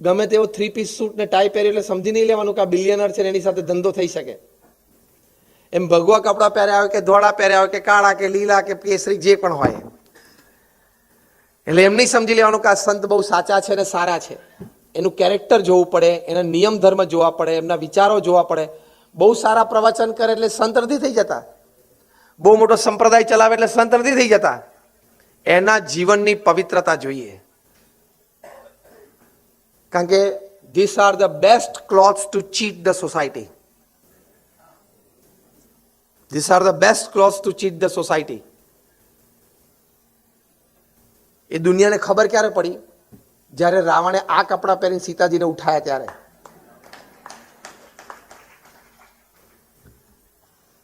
ગમે તેવો 3 piece suit ને ટાઈ પહેરી એટલે સમજી નહીં લેવાનું કે આ બિલિયનર છે ને એની સાથે ધંધો થઈ શકે. એમ ભગવા કપડાં પહેર્યા હોય કે ધોળા પહેર્યા હોય કે કાળા કે લીલા કે કેસરી જે પણ હોય, એટલે એમ નહીં સમજી લેવાનું કે આ સંત બહુ સાચા છે ને સારા છે. એનું કેરેક્ટર જોવું પડે, એના નિયમ ધર્મ જોવા પડે, એમના વિચારો જોવા પડે. બહુ સારા પ્રવચન કરે એટલે સંત નથી થઈ જતા, બહુ મોટો સંપ્રદાય ચલાવે એટલે સંત નથી થઈ જતા. એના જીવનની પવિત્રતા જોઈએ, કારણ કે these are the best clothes to cheat the society. These are the best clothes to cheat the society. એ દુનિયાને ખબર ક્યારે પડી? જ્યારે રાવણે આ કપડાં પહેરીને સીતાજીને ઉઠાયા ત્યારે.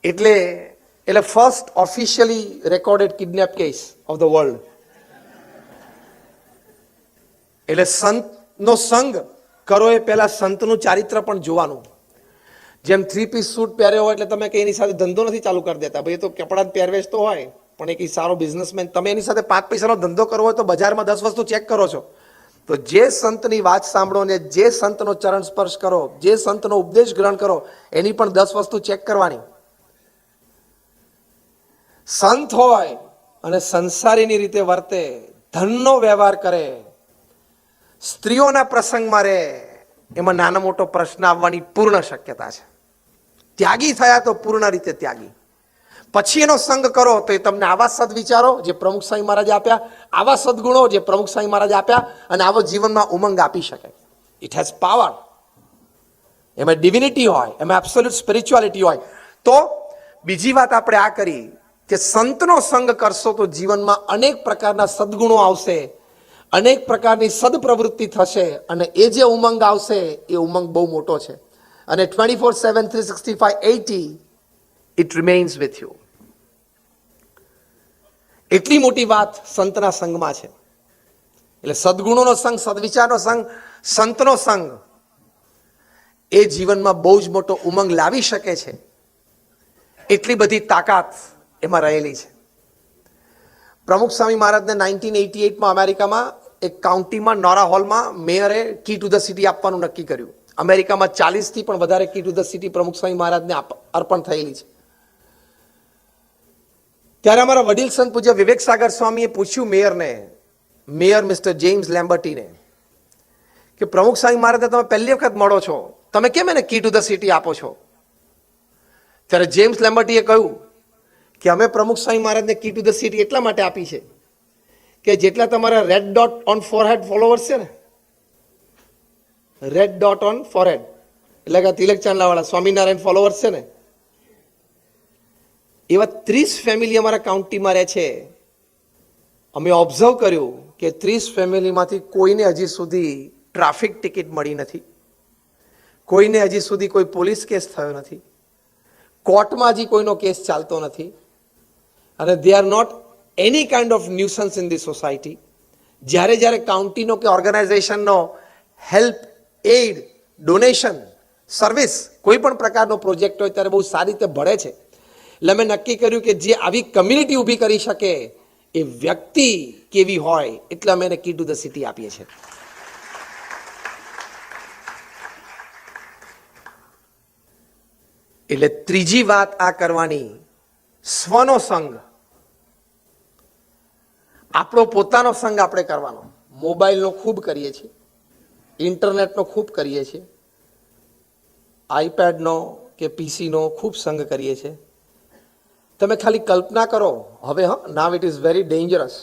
એટલે first officially recorded kidnap case of the world. એટલે સંતનો સંગ કરો એ પહેલા સંતનું ચારિત્ર પણ જોવાનું. જેમ 3 પીસ સૂટ પહેર્યો હોય એટલે તમે કે એની સાથે ધંધો નથી ચાલુ કરી દેતા. ભાઈ એ તો કપડાં પહેરવેશ તો હોય, પણ એક સારો બિઝનેસમેન. તમે એની સાથે 5 પૈસાનો ધંધો કરવો હોય તો બજારમાં 10 વસ્તુ ચેક કરો છો. તો જે સંતની વાત સાંભળો ને જે સંતનો ચરણ સ્પર્શ કરો, જે સંતનો ઉપદેશ ગ્રહણ કરો, એની પણ 10 વસ્તુ ચેક કરવાની. સંત હોય અને સંસારીની રીતે વર્તે, ધનનો વ્યવહાર કરે, સ્ત્રીઓના પ્રસંગમાં રહે, એમાં નાનો મોટો પ્રશ્ન આવવાની પૂર્ણ શક્યતા છે. ત્યાગી થયા તો પૂર્ણ રીતે ત્યાગી. પછી એનો સંગ કરો તો એ તમને આવા સદવિચારો જે પ્રમુખ સ્વામી મહારાજે આપ્યા, આવા સદગુણો જે પ્રમુખ સ્વામી મહારાજે આપ્યા, અને આવો જીવનમાં ઉમંગ આપી શકે. It has power. એમાં ડિવિનિટી હોય, એમાં એબ્સોલ્યુટ સ્પિરિચ્યુઆલિટી હોય. તો બીજી વાત આપણે આ કરી કે સંતનો સંગ કરશો તો જીવનમાં અનેક પ્રકારના સદગુણો આવશે, અનેક પ્રકારની સદપ્રવૃત્તિ થશે, અને એ જે ઉમંગ આવશે એ ઉમંગ બહુ મોટો છે. અને 24/7 365 80 it remains with you. એટલી મોટી વાત સંતના સંગમાં છે. એટલે સદગુણોનો સંગ, સદવિચારનો સંગ, સંતનો સંગ એ જીવનમાં બહુ જ મોટો ઉમંગ લાવી શકે છે. એટલી બધી તાકાત એમાં રહેલી છે. પ્રમુખ સ્વામી મહારાજને 1988માં અમેરિકામાં એક કાઉન્ટીમાં નોરા હોલમાં મેયરે કી ટુ ધ સિટી આપવાનું નક્કી કર્યું. અમેરિકામાં 40થી પણ વધારે કી ટુ ધ સિટી પ્રમુખ સ્વામી મહારાજને અર્પણ થયેલી છે. ત્યારે અમારા વડીલ સંત પૂજ્ય વિવેક સાગર સ્વામીએ પૂછ્યું મેયર મિસ્ટર જેમ્સ લેમ્બર્ટીને કે પ્રમુખ સ્વામી મહારાજને તમે પહેલી વખત મળો છો, તમે કેમ એને કી ટુ ધ સિટી આપો છો? ત્યારે જેમ્સ લેમ્બર્ટીએ કહ્યું કે અમે પ્રમુખ સ્વામી મહારાજને કી ટુ ધ સિટી એટલા માટે આપી છે કે જેટલા તમારા red dot on forehead followers છે ને, રેડ ડોટ ઓન ફોરહેડ એટલે કે તિલક ચાંદલાવાળા સ્વામિનારાયણ ફોલોવર્સ છે ને, એવા 30 ફેમિલી અમારા કાઉન્ટીમાં રહે છે. અમે ઓબ્ઝર્વ કર્યું કે 30 ફેમિલીમાંથી કોઈને હજી સુધી ટ્રાફિક ટિકિટ મળી નથી, કોઈને હજી સુધી કોઈ પોલીસ કેસ થયો નથી, કોર્ટમાં હજી કોઈનો કેસ ચાલતો નથી, અને they are not any kind of nuisance in the society. જ્યારે કાઉન્ટીનો કે ઓર્ગેનાઇઝેશનનો હેલ્પ, એડ, ડોનેશન, સર્વિસ, કોઈ પણ પ્રકારનો પ્રોજેક્ટ હોય ત્યારે બહુ સારી રીતે ભળે છે. એટલે અમે નક્કી કર્યું કે જે આવી કમ્યુનિટી ઊભી કરી શકે એ વ્યક્તિ કેવી હોય, એટલે અમે એને કી ટુ ધ સિટી આપીએ છીએ. એટલે ત્રીજી વાત આ કરવાની, સ્વનો સંગ, આપણો પોતાનો સંગ આપણે કરવાનો. મોબાઈલનો ખૂબ કરીએ છીએ, ઇન્ટરનેટનો ખૂબ કરીએ છીએ, આઈપેડનો કે પીસીનો ખૂબ સંગ કરીએ છીએ. તમે ખાલી કલ્પના કરો હવે, now it is very dangerous.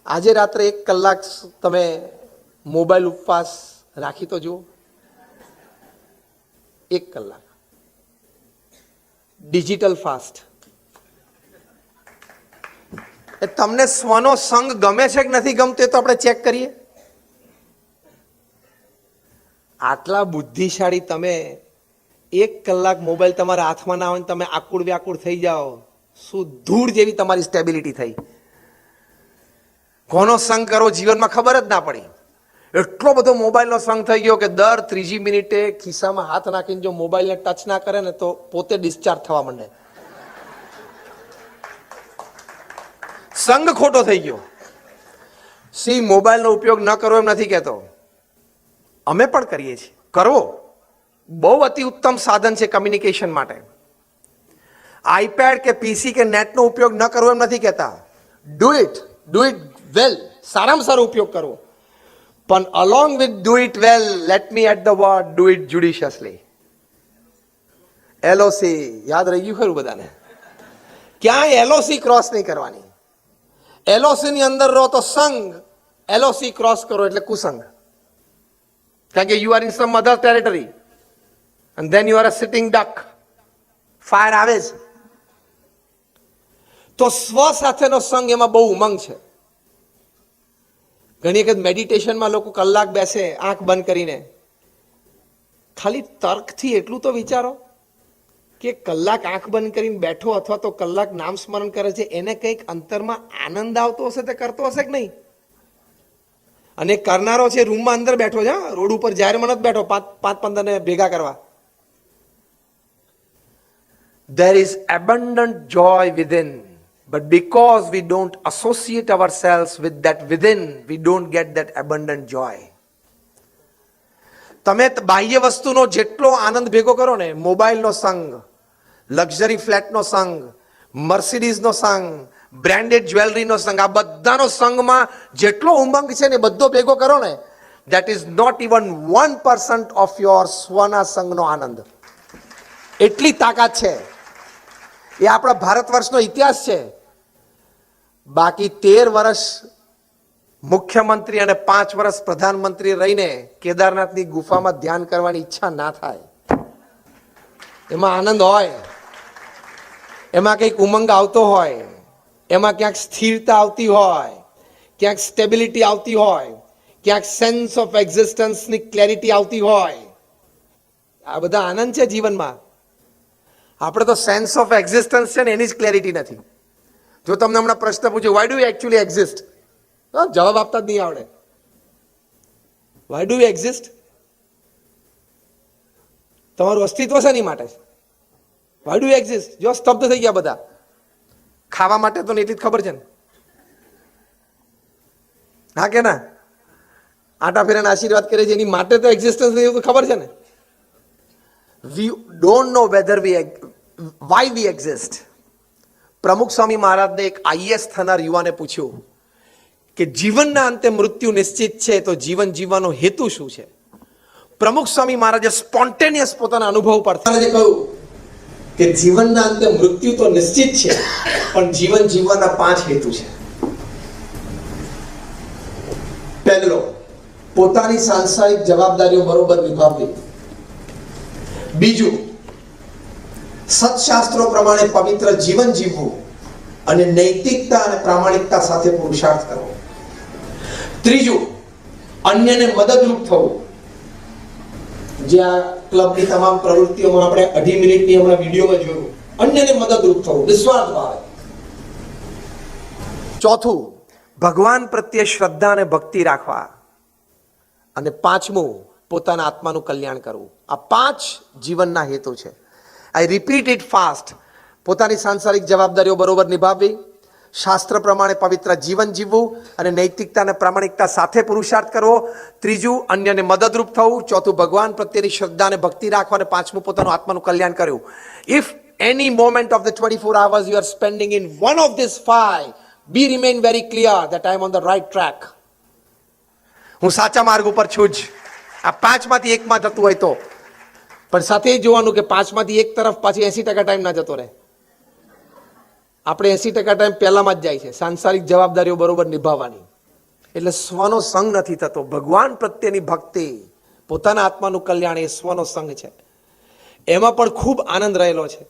આજે રાત્રે 1 કલાક તમે મોબાઈલ ઉપવાસ રાખી તો જુઓ. 1 કલાક ડિજિટલ ફાસ્ટ. તમને સ્વનો સંગ ગમે છે કે નથી ગમતો એ તો આપણે ચેક કરીએ. આટલા બુદ્ધિશાળી તમે 1 કલાક મોબાઈલ તમારા હાથમાં ના હોય ને તમે આકુળ વ્યાકુળ થઈ જાઓ, શું ધૂળ જેવી તમારી સ્ટેબિલિટી થઈ. કોનો સંગ કરો જીવનમાં ખબર જ ના પડી. એટલો બધો મોબાઈલનો સંગ થઈ ગયો કે દર 3જી મિનિટે ખિસ્સામાં હાથ નાખીને જો મોબાઈલને ટચ ના કરે ને તો પોતે ડિસ્ચાર્જ થવા માંડે. સંગ ખોટો થઈ ગયો. મોબાઈલનો ઉપયોગ ન કરવો એમ નથી કહેતો, અમે પણ કરીએ છીએ. કરવો બહુ અતિ ઉત્તમ સાધન છે કમ્યુનિકેશન માટે. આઈપેડ કે પીસી કે નેટનો ઉપયોગ ન કરવો એમ નથી કહેતા. ડુ ઇટ વેલ, સારામાં સારો ઉપયોગ કરવો. પણ along with do it well, let me at the word do it judiciously. LOC યાદ રહી ગયું ખરું બધાને? ક્યાંય એલઓસી ક્રોસ નહીં કરવાની. એલઓસી ની અંદર રહો તો સંઘ, એલઓસી ક્રોસ કરો એટલે કુસંગ. કારણ કે you are in sum other territory and then you are a sitting duck. Fire આવે છે તો સ્વ સાથેનો સંગ એમાં બહુ ઉમંગ છે. ઘણી વખત મેડિટેશનમાં લોકો કલાક બેસે આંખ બંધ કરીને. ખાલી તર્કથી એટલું તો વિચારો કે કલાક આંખ બંધ કરીને બેઠો અથવા તો કલાક નામ સ્મરણ કરે છે, એને કંઈક અંતરમાં આનંદ આવતો હશે તે કરતો હશે કે નહીં? અને કરનારો છે રૂમમાં અંદર બેઠો છે, રોડ ઉપર જાહેરમાં નથી બેઠો 5-15 ને ભેગા કરવા. There is abundant joy within, but because we don't associate ourselves with that within, we don't get that abundant joy. તમે બાહ્ય વસ્તુનો જેટલો આનંદ ભેગો કરો ને, મોબાઈલનો સંગ, લક્ઝરી ફ્લેટનો સંગ, મર્સિડીઝનો સંગ, બ્રાન્ડેડ જ્વેલરીનો સંગ, આ બધાનો સંગમાં જેટલો ઉમંગ છે ને બધો ભેગો કરો ને, that is not even 1% of your સ્વના સંગનો આનંદ. એટલી તાકાત છે. એ આપણા ભારત વર્ષનો ઇતિહાસ છે. બાકી 13 વર્ષ મુખ્યમંત્રી અને 5 વર્ષ પ્રધાનમંત્રી રહીને કેદારનાથની ગુફામાં ધ્યાન કરવાની ઈચ્છા ના થાય. એમાં આનંદ હોય, એમાં કંઈક ઉમંગ આવતો હોય, એમાં ક્યાંક સ્થિરતા આવતી હોય, ક્યાંક સ્ટેબિલિટી આવતી હોય, ક્યાંક સેન્સ ઓફ એક્ઝિસ્ટન્સની ક્લેરિટી આવતી હોય. આ બધા આનંદ છે જીવનમાં. આપણે તો સેન્સ ઓફ એક્ઝિસ્ટન્સ છે ને એની જ ક્લેરિટી નથી. જો તમને હમણાં પ્રશ્ન પૂછ્યો why do you actually exist, જવાબ આપતા જ નહીં આવડે. Why do you exist? તમારું અસ્તિત્વ છે એની માટે. Why do you exist? જો સ્તબ્ધ થઈ ગયા બધા. ખાવા માટે તો એટલી જ ખબર છે ને, હા કે ના? આટા ફેરાના આશીર્વાદ કરે છે એની માટે તો એક્ઝિસ્ટન્સ નહીં એવું તો ખબર છે ને. We don't know whether why we exist. પ્રમુખ સ્વામી મહારાજને એક આઈએસ થનાર યુવાને પૂછ્યું કે જીવનના અંતે મૃત્યુ નિશ્ચિત છે તો જીવન જીવવાનો હેતુ શું છે? પ્રમુખ સ્વામી મહારાજે સ્પોન્ટેનિયસ પોતાના અનુભવ પરથી કહ્યું કે જીવનના અંતે મૃત્યુ તો નિશ્ચિત છે પણ જીવન જીવવાના 5 હેતુ છે. પહેલો, પોતાની સાંસારિક જવાબદારીઓ બરોબર નિભાવવી. બીજું, સત્શાસ્ત્રો પ્રમાણે પવિત્ર જીવન જીવવું અને નૈતિકતા અને પ્રામાણિકતા સાથે પુરુષાર્થ કરવો. ત્રીજું, અન્યને મદદરૂપ થવું. જે આ ક્લબની તમામ પ્રવૃત્તિઓમાં આપણે 2.5 મિનિટની હમણાં વિડીયોમાં જોયું, અન્યને મદદરૂપ થવું, નિસ્વાર્થ ભાવે. ચોથું, ભગવાન પ્રત્યે શ્રદ્ધા અને ભક્તિ રાખવા. અને પાંચમું, પોતાના આત્માનું કલ્યાણ કરવું. આ 5 જીવનના હેતુ છે. આઈ રિપીટ ઇટ ફાસ્ટ. પોતાની સાંસારિક જવાબદારીઓ બરોબર નિભાવવી, શાસ્ત્ર પ્રમાણે પવિત્ર જીવન જીવવું અને નૈતિકતા અને પ્રામાણિકતા સાથે પુરુષાર્થ કરવો. ત્રીજું, અન્યને મદદરૂપ થવું. ચોથું, ભગવાન પ્રત્યેની શ્રદ્ધા અને ભક્તિ રાખવા. અને પાંચમું, પોતાનું આત્માનું કલ્યાણ કરવું. If any moment of the 24 hours you are spending in one of these 5, be remain very clear that I am on the right track. હું સાચા માર્ગ ઉપર છું જ. આ 5 માંથી એકમાં જતું હોય તો પણ સાથે જોવાનું કે 5 માંથી એક તરફ પાછી 80% ટાઈમ ના જતો રહે. આપણે 80% ટાઈમ પહેલામાં જ જાય છે, સાંસારિક જવાબદારીઓ બરોબર નિભાવવાની. એટલે સ્વનો સંગ નથી થતો. ભગવાન પ્રત્યેની ભક્તિ, પોતાના આત્માનું કલ્યાણ એ સ્વનો સંગ છે. એમાં પણ ખૂબ આનંદ રહેલો છે.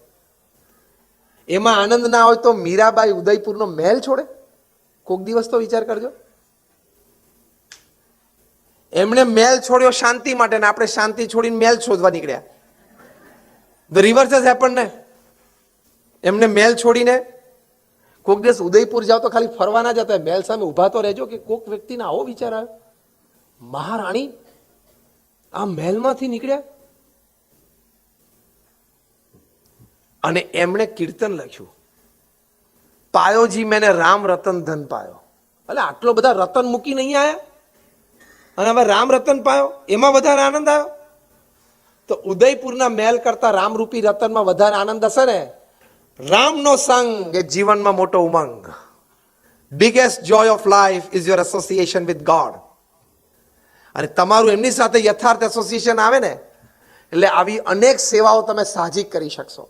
એમાં આનંદ ના હોય તો મીરાબાઈ ઉદયપુરનો મહેલ છોડે? કોક દિવસ તો વિચાર કરજો. એમણે મહેલ છોડ્યો શાંતિ માટે ને આપણે શાંતિ છોડીને મહેલ શોધવા નીકળ્યા. ધ રિવર્સ હેઝ હેપન્ડ ને. એમને મહેલ છોડીને કોક દિવસ ઉદયપુર જાઓ તો ખાલી ફરવા ના જતા, મહેલ સામે ઊભા તો રહેજો કે કોક વ્યક્તિને આવો વિચાર આવ્યો, મહારાણી આ મહેલમાંથી નીકળ્યા. અને એમણે કીર્તન લખ્યું, પાયોજી મેને રામ રતન ધન પાયો. એટલે આટલો બધા રતન મૂકીને અહીંયા આયા. અને હવે રામ રતન પાયો એમાં વધારે આનંદ આવ્યો? તો ઉદયપુરના મહેલ કરતા રામરૂપી રતનમાં વધારે આનંદ હશે ને? રામનો સંગ એ જીવનમાં મોટો ઉમંગ. Biggest joy of life is your association with God. અને તમારું એમની સાથે યથાર્થ એસોસિએશન આવે ને એટલે આવી અનેક સેવાઓ તમે સાહજિક કરી શકશો.